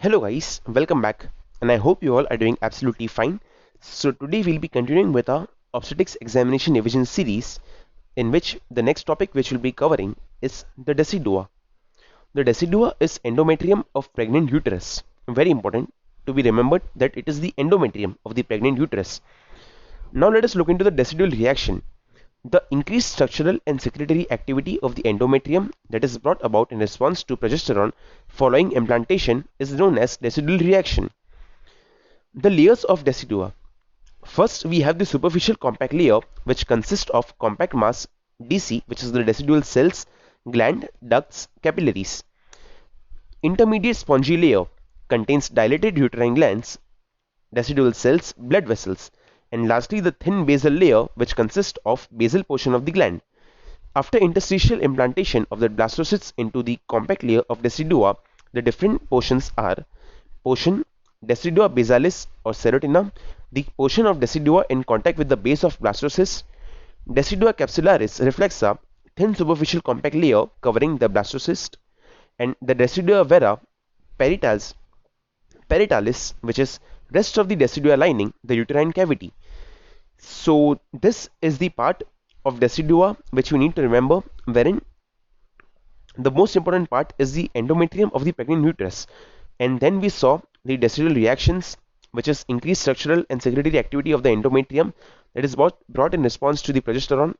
Hello guys, welcome back, and I hope you all are doing absolutely fine. So today we'll be continuing with our obstetrics examination revision series, in which the next topic which we'll be covering is the decidua. The decidua is endometrium of pregnant uterus. Very important to be remembered that it is the endometrium of the pregnant uterus. Now let us look into the decidual reaction. The increased structural and secretory activity of the endometrium that is brought about in response to progesterone following implantation is known as decidual reaction. The layers of decidua. First, we have the superficial compact layer, which consists of compact mass DC, which is the decidual cells, gland, ducts, capillaries. Intermediate spongy layer contains dilated uterine glands, decidual cells, blood vessels. And lastly, the thin basal layer, which consists of basal portion of the gland. After interstitial implantation of the blastocysts into the compact layer of decidua, the different portions are portion decidua basalis or serotina, the portion of decidua in contact with the base of blastocyst, decidua capsularis reflexa, thin superficial compact layer covering the blastocyst, and the decidua vera paritalis, which is rest of the decidua lining the uterine cavity. So this is the part of decidua which we need to remember, wherein the most important part is the endometrium of the pregnant uterus, and then we saw the decidual reactions, which is increased structural and secretory activity of the endometrium that is brought in response to the progesterone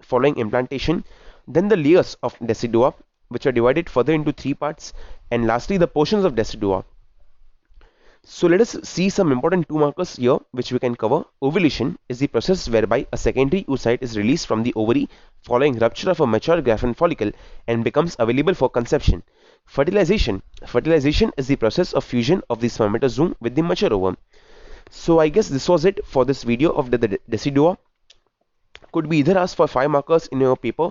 following implantation, then the layers of decidua, which are divided further into three parts, and lastly the portions of decidua. So let us see some important two markers here which we can cover. Ovulation is the process whereby a secondary oocyte is released from the ovary following rupture of a mature Graafian follicle and becomes available for conception. Fertilization is the process of fusion of the spermatozoon with the mature ovum. So I guess this was it for this video of the decidua. Could be either asked for 5 markers in your paper,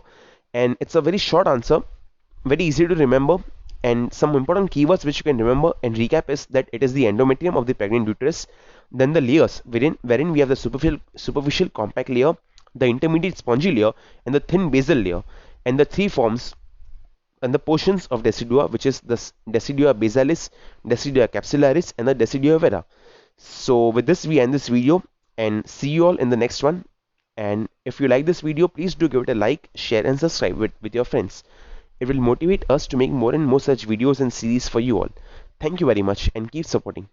and it's a very short answer, very easy to remember. And some important keywords which you can remember and recap is that it is the endometrium of the pregnant uterus, then the layers wherein we have the superficial compact layer, the intermediate spongy layer, and the thin basal layer, and the three forms and the portions of decidua, which is the decidua basalis, decidua capsularis, and the decidua vera. So with this we end this video and see you all in the next one. And if you like this video, please do give it a like, share and subscribe with your friends. It will motivate us to make more and more such videos and series for you all. Thank you very much and keep supporting.